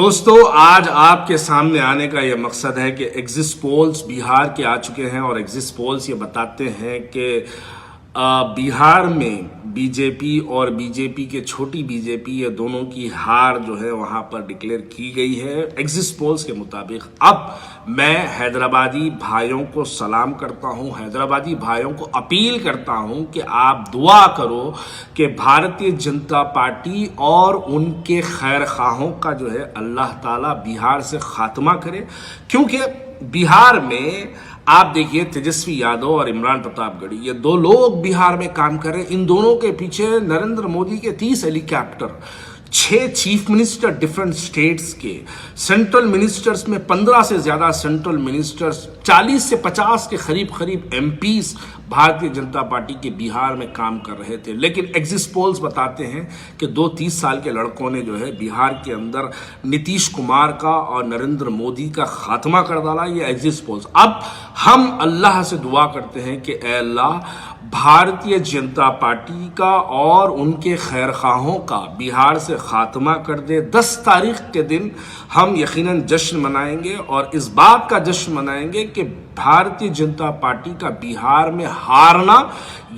دوستو آج آپ کے سامنے آنے کا یہ مقصد ہے کہ ایگزٹ پولز بہار کے آ چکے ہیں اور ایگزٹ پولز یہ بتاتے ہیں کہ بہار میں بی جے پی اور بی جے پی کے چھوٹی بی جے پی یہ دونوں کی ہار جو ہے وہاں پر ڈکلیئر کی گئی ہے ایگزٹ پولز کے مطابق۔ اب میں حیدرآبادی بھائیوں کو سلام کرتا ہوں، حیدرآبادی بھائیوں کو اپیل کرتا ہوں کہ آپ دعا کرو کہ بھارتیہ جنتا پارٹی اور ان کے خیر خواہوں کا جو ہے اللہ تعالیٰ بہار سے خاتمہ کرے، کیونکہ بہار میں آپ دیکھیے تیجسوی یادو اور عمران پرتاپ گڑھی یہ دو لوگ بہار میں کام کر رہے ہیں۔ ان دونوں کے پیچھے نریندر مودی کے 30 helicopter, 6 chief minister different states کے، سینٹرل منسٹرز میں 15 سے زیادہ سینٹرل منسٹرز، 40 سے 50 کے قریب M Ps Bharatiya Janata party کے بہار میں کام کر رہے تھے۔ لیکن ایگزٹ پولز بتاتے ہیں کہ 30 سال کے لڑکوں نے جو ہے بہار کے اندر نتیش کمار کا اور نریندر مودی کا خاتمہ کر ڈالا۔ یہ ایگزٹ پولز۔ اب ہم اللہ سے دعا کرتے ہیں کہ اے اللہ بھارتیہ جنتا پارٹی کا اور ان کے خیر خواہوں کا بہار سے خاتمہ کر دے۔ 10 تاریخ کے دن ہم یقیناً جشن منائیں گے اور اس بات کا جشن منائیں گے کہ بھارتیہ جنتا پارٹی کا بہار میں ہارنا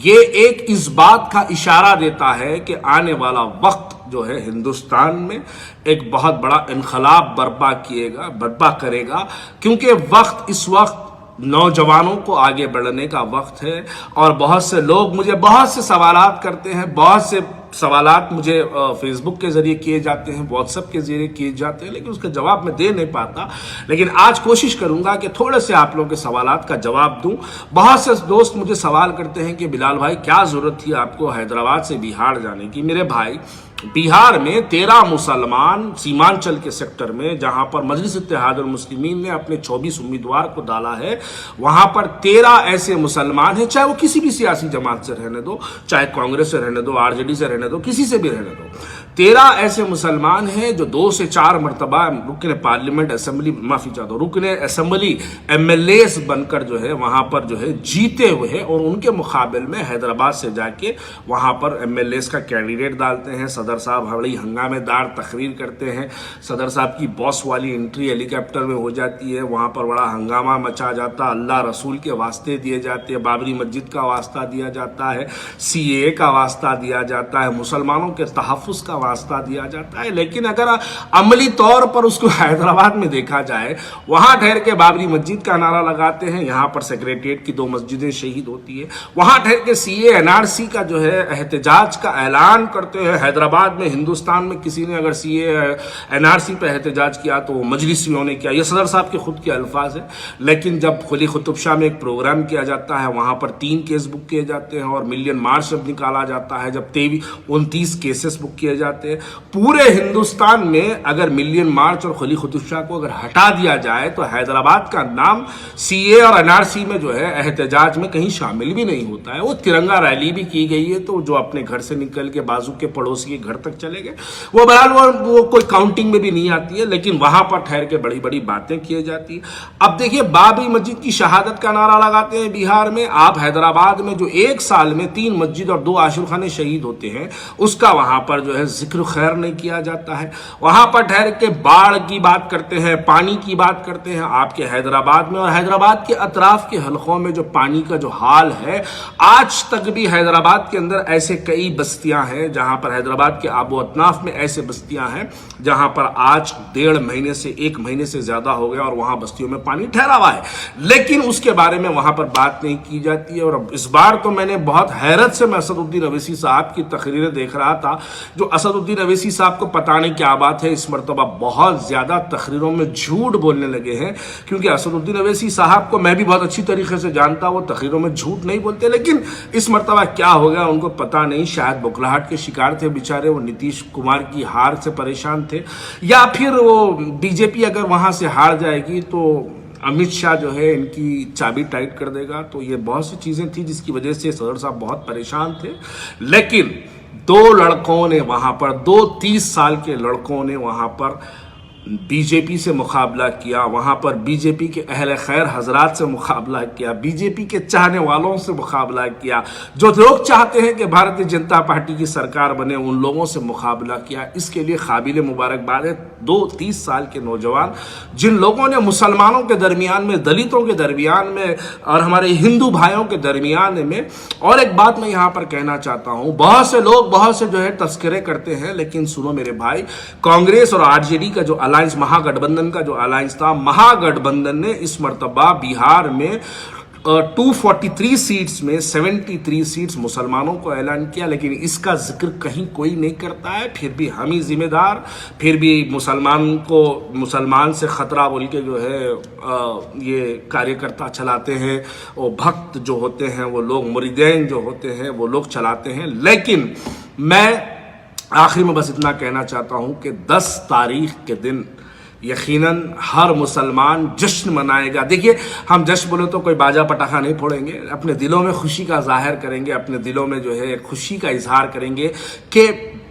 یہ ایک اس بات کا اشارہ دیتا ہے کہ آنے والا وقت جو ہے ہندوستان میں ایک بہت بڑا انقلاب برپا کرے گا، کیونکہ اس وقت نوجوانوں کو آگے بڑھنے کا وقت ہے۔ اور بہت سے لوگ مجھے بہت سے سوالات کرتے ہیں، بہت سے سوالات مجھے فیس بک کے ذریعے کیے جاتے ہیں، واٹس ایپ کے ذریعے کیے جاتے ہیں، لیکن اس کا جواب میں دے نہیں پاتا۔ لیکن آج کوشش کروں گا کہ تھوڑے سے آپ لوگوں کے سوالات کا جواب دوں۔ بہت سے دوست مجھے سوال کرتے ہیں کہ بلال بھائی کیا ضرورت تھی آپ کو حیدرآباد سے بہار جانے کی؟ میرے بھائی، بہار میں 13 مسلمان سیمانچل کے سیکٹر میں جہاں پر مجلس اتحاد المسلمین نے اپنے 24 امیدوار کو ڈالا ہے، وہاں پر 13 ایسے مسلمان ہیں، چاہے وہ کسی بھی سیاسی جماعت سے رہنے دو، چاہے کانگریس سے رہنے دو، آر جے ڈی سے رہنے دو، کسی سے بھی رہنے دو، 13 ایسے مسلمان ہیں جو 2 سے 4 مرتبہ رکن پارلیمنٹ رکن اسمبلی ایم ایل ایز بن کر جو ہے وہاں پر جو ہے جیتے ہوئے ہیں، اور ان کے مقابل میں حیدرآباد سے جا کے وہاں پر ایم ایل ایز کا کینڈیڈیٹ ڈالتے ہیں۔ صدر صاحب بڑی ہنگامے دار تقریر کرتے ہیں، صدر صاحب کی باس والی انٹری ہیلی کاپٹر میں ہو جاتی ہے، وہاں پر بڑا ہنگامہ مچا جاتا، اللہ رسول کے واسطے دیے جاتے ہیں، بابری مسجد کا واسطہ دیا جاتا ہے، سی اے کا واسطہ دیا جاتا ہے، مسلمانوں کے تحفظ کا واسطہ دیا جاتا ہے۔ لیکن اگر عملی طور پر اس کو حیدرآباد میں دیکھا جائے، وہاں ٹھہر کے بابری مسجد کا نعرہ لگاتے ہیں، یہاں پر سیکریٹریٹ کی 2 مسجدیں شہید ہوتی ہے، وہاں ٹھہر کے سی اے این آر سی کا جو ہے احتجاج کا اعلان کرتے ہیں۔ حیدرآباد میں ہندوستان میں کسی نے اگر سی اے این آر سی پہ احتجاج کیا تو وہ مجلسیوں نے کیا، یہ صدر صاحب کے خود کے الفاظ ہیں۔ لیکن جب قلی قطب شاہ میں ایک پروگرام کیا جاتا ہے، وہاں پر 3 کیس بک کیے جاتے ہیں اور ملین مارچ جب نکالا جاتا ہے، جب 29 کیسز بک کیے جاتے ہیں، پورے ہندوستان میں اگر ملین مارچ اور قلی قطب شاہ کو اگر ہٹا دیا جائے تو حیدرآباد کا نام سی اے اور این آر سی میں جو ہے احتجاج میں کہیں شامل بھی نہیں ہوتا ہے۔ وہ ترنگا ریلی بھی کی گئی ہے تو جو اپنے گھر سے نکل کے بازو کے پڑوسی کے گھر تک چلے گئے، وہ بہرحال وہ کوئی کاؤنٹنگ میں بھی نہیں آتی ہے، لیکن وہاں پر ٹھہر کے بڑی بڑی باتیں کی جاتی ہیں۔ اب دیکھیے بابری مسجد کی شہادت کا نعرہ لگاتے ہیں بہار میں، آپ حیدرآباد میں جو 1 سال میں 3 مسجد اور 2 عاشور خانے شہید ہوتے ہیں، اس کا وہاں پر جو ہے ذکر خیر نہیں کیا جاتا ہے۔ وہاں پر ٹھہر کے باڑھ کی بات کرتے ہیں، پانی کی بات کرتے ہیں آپ کے حیدرآباد میں، اور حیدرآباد کے اطراف کے حلقوں میں جو پانی کا جو حال ہے، آج تک بھی حیدرآباد کے اندر ایسے کئی بستیاں ہیں جہاں پر حیدرآباد کے آب و اطناف میں ایسے بستیاں ہیں جہاں پر آج 1.5 مہینے سے 1 مہینے سے زیادہ ہو گیا اور وہاں بستیوں میں پانی ٹھہرا ہوا ہے، لیکن اس کے بارے میں وہاں پر بات نہیں کی جاتی ہے۔ اور اس بار تو میں نے بہت حیرت سے میں اسد الدین اویسی صاحب کی تقریریں دیکھ رہا تھا، جو اسد الدین اویسی صاحب کو پتہ نہیں کیا بات ہے، اس مرتبہ بہت زیادہ تقریروں میں جھوٹ بولنے لگے ہیں، کیونکہ اسد الدین اویسی صاحب کو میں بھی بہت اچھی طریقے سے جانتا، وہ تقریروں میں جھوٹ نہیں بولتے، لیکن اس مرتبہ کیا ہو گیا ان کو پتہ نہیں، شاید بکھلاہٹ کے شکار تھے بیچارے، وہ نتیش کمار کی ہار سے پریشان تھے، یا پھر وہ بی جے پی اگر وہاں سے ہار جائے گی تو امت شاہ جو ہے ان کی چابی ٹائٹ کر دے گا۔ تو یہ بہت سی چیزیں تھیں جس کی وجہ سے صدر صاحب بہت پریشان تھے، لیکن 2 لڑکوں نے وہاں پر 30 سال کے لڑکوں نے وہاں پر بی جے پی سے مقابلہ کیا، وہاں پر بی جے پی کے اہل خیر حضرات سے مقابلہ کیا، بی جے پی کے چاہنے والوں سے مقابلہ کیا، جو لوگ چاہتے ہیں کہ بھارتیہ جنتا پارٹی کی سرکار بنے ان لوگوں سے مقابلہ کیا۔ اس کے لیے قابل مبارکباد ہے 30 سال کے نوجوان جن لوگوں نے مسلمانوں کے درمیان میں، دلتوں کے درمیان میں اور ہمارے ہندو بھائیوں کے درمیان میں۔ اور ایک بات میں یہاں پر کہنا چاہتا ہوں، بہت سے لوگ بہت سے جو ہے تذکرے کرتے ہیں، لیکن سنو میرے بھائی، کانگریس اور آر جے ڈی کا جو الائنس، مہا گٹھ بندھن کا جو الائنس تھا، مہا گٹھ بندھن نے اس مرتبہ بہار میں 243 سیٹس میں 73 سیٹس مسلمانوں کو اعلان کیا، لیکن اس کا ذکر کہیں کوئی نہیں کرتا ہے۔ پھر بھی ہم ہی ذمہ دار، پھر بھی مسلمان سے خطرہ بول کے جو ہے یہ کاریہ کرتا چلاتے ہیں، اور بھکت جو ہوتے ہیں وہ لوگ، مریدین جو ہوتے ہیں وہ لوگ چلاتے ہیں۔ لیکن میں آخر میں بس اتنا کہنا چاہتا ہوں کہ 10 تاریخ کے دن یقیناً ہر مسلمان جشن منائے گا۔ دیکھیے، ہم جشن بولے تو کوئی باجا پٹاخہ نہیں پھوڑیں گے، اپنے دلوں میں خوشی کا ظاہر کریں گے، اپنے دلوں میں جو ہے خوشی کا اظہار کریں گے کہ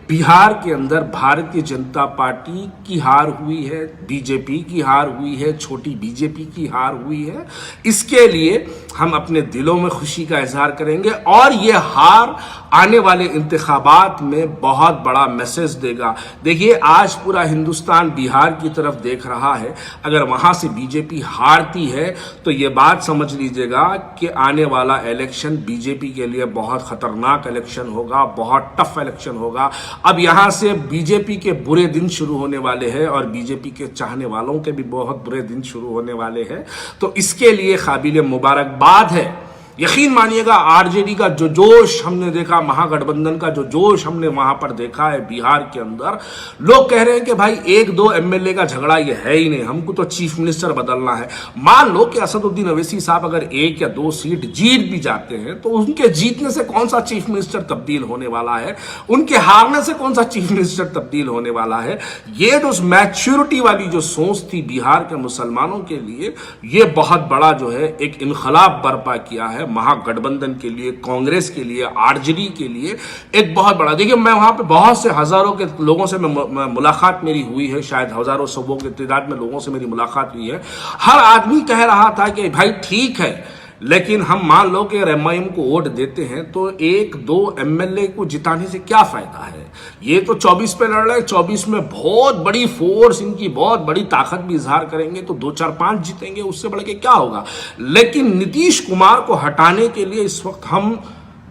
بہار کے اندر بھارتیہ جنتا پارٹی کی ہار ہوئی ہے، بی جے پی کی ہار ہوئی ہے، چھوٹی بی جے پی کی ہار ہوئی ہے۔ اس کے لیے ہم اپنے دلوں میں خوشی کا اظہار کریں گے، اور یہ ہار آنے والے انتخابات میں بہت بڑا میسج دے گا۔ دیکھیے، آج پورا ہندوستان بہار کی طرف دیکھ رہا ہے، اگر وہاں سے بی جے پی ہارتی ہے تو یہ بات سمجھ لیجئے گا کہ آنے والا الیکشن بی جے پی کے لیے بہت خطرناک الیکشن ہوگا، بہت ٹف الیکشن ہوگا۔ اب یہاں سے بی جے پی کے برے دن شروع ہونے والے ہیں، اور بی جے پی کے چاہنے والوں کے بھی بہت برے دن شروع ہونے والے ہیں، تو اس کے لیے قابل مبارکباد ہے۔ یقین مانیے گا، آر جے ڈی کا جو جوش ہم نے دیکھا، مہا گٹھ بندھن کا جو جوش ہم نے وہاں پر دیکھا ہے بہار کے اندر، لوگ کہہ رہے ہیں کہ بھائی 1-2 ایم ایل اے کا جھگڑا یہ ہے ہی نہیں، ہم کو تو چیف منسٹر بدلنا ہے۔ مان لو کہ اسد الدین اویسی صاحب اگر 1 یا 2 سیٹ جیت بھی جاتے ہیں تو ان کے جیتنے سے کون سا چیف منسٹر تبدیل ہونے والا ہے، ان کے ہارنے سے کون سا چیف منسٹر تبدیل ہونے والا ہے۔ یہ جو میچورٹی والی جو سوچ تھی بہار کے مسلمانوں کے لیے، یہ بہت بڑا جو ہے ایک انقلاب برپا کیا ہے مہا گٹھ بندھن کے لیے، کانگریس کے لیے، آر جے ڈی کے لیے ایک بہت بڑا۔ دیکھیے، میں وہاں پہ بہت سے ہزاروں کے لوگوں سے ملاقات میری ہوئی ہے، شاید ہزاروں سووں کی تعداد میں لوگوں سے میری ملاقات ہوئی ہے۔ ہر آدمی کہہ رہا تھا کہ بھائی ٹھیک ہے، لیکن ہم مان لو کہ ایم آئی ایم کو ووٹ دیتے ہیں تو 1-2 ایم ایل اے کو جتانے سے کیا فائدہ ہے؟ یہ تو 24 پہ لڑ رہے ہیں، 24 میں بہت بڑی فورس، ان کی بہت بڑی طاقت بھی اظہار کریں گے تو 2-4-5 جیتیں گے، اس سے بڑھ کے کیا ہوگا؟ لیکن نتیش کمار کو ہٹانے کے لیے اس وقت ہم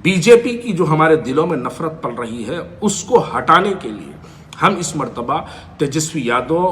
بی جے پی کی جو ہمارے دلوں میں نفرت پل رہی ہے، اس کو ہٹانے کے لیے ہم اس مرتبہ تیجسوی یادو،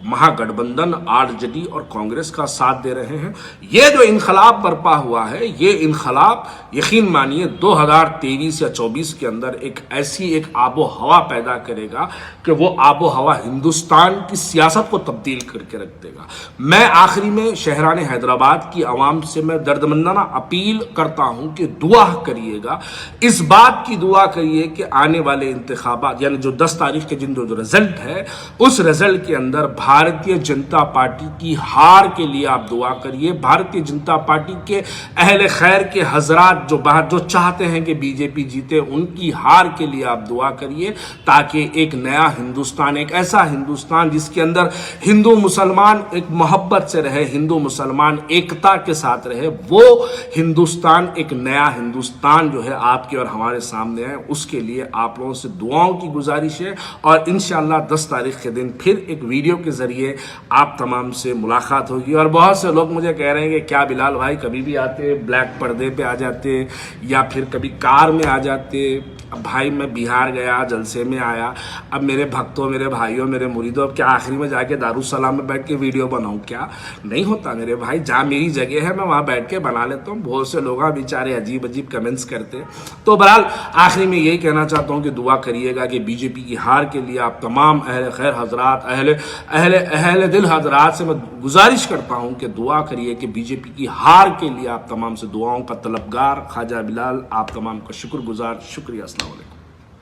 مہا گٹھ بندھن، آر جے ڈی اور کانگریس کا ساتھ دے رہے ہیں۔ یہ جو انقلاب برپا ہوا ہے، یہ انقلاب یقین مانیے 2023 یا 24 کے اندر ایسی آب و ہوا پیدا کرے گا کہ وہ آب و ہوا ہندوستان کی سیاست کو تبدیل کر کے رکھ دے گا۔ میں آخری میں شہران حیدرآباد کی عوام سے میں دردمندانہ اپیل کرتا ہوں کہ دعا کریے گا، اس بات کی دعا کریے کہ آنے والے انتخابات، یعنی جو 10 تاریخ کے جو رزلٹ ہے، اس رزلٹ کے اندر بھارتیہ جنتا پارٹی کی ہار کے لیے آپ دعا کریے۔ بھارتیہ جنتا پارٹی کے اہل خیر کے حضرات جو چاہتے ہیں کہ بی جے پی جیتے، ان کی ہار کے لیے آپ دعا کریے، تاکہ ایک نیا ہندوستان، ایک ایسا ہندوستان جس کے اندر ہندو مسلمان ایک محبت سے رہے، ہندو مسلمان ایکتا کے ساتھ رہے، وہ ہندوستان، ایک نیا ہندوستان جو ہے آپ کے اور ہمارے سامنے ہے۔ اس کے لیے آپ لوگوں سے دعاؤں کی گزارش ہے، اور انشاءاللہ 10 تاریخ کے دن پھر ایک ویڈیو کے ذریعے آپ تمام سے ملاقات ہوگی۔ اور بہت سے لوگ مجھے کہہ رہے ہیں کہ کیا بلال بھائی کبھی بھی آتے، بلیک پردے پہ آ جاتے، یا پھر کبھی کار میں آ جاتے۔ اب بھائی میں بہار گیا، جلسے میں آیا، اب میرے بھکتوں، میرے بھائیوں، میرے مریدوں، اب کیا آخری میں جا کے دارالسلام میں بیٹھ کے ویڈیو بناؤں؟ کیا نہیں ہوتا میرے بھائی، جہاں میری جگہ ہے میں وہاں بیٹھ کے بنا لیتا ہوں۔ بہت سے لوگ بیچارے عجیب عجیب کمنٹس کرتے۔ تو بہرحال آخری میں یہی کہنا چاہتا ہوں کہ دعا کریے گا کہ بی جے پی کی ہار کے لیے آپ تمام اہل خیر حضرات، اہل دل حضرات سے میں گزارش کرتا ہوں کہ دعا کریے کہ بی جے پی کی ہار کے لیے آپ تمام سے دعاؤں کا طلبگار خواجہ بلال آپ تمام کا شکر گزار۔ شکریہ، السلام علیکم۔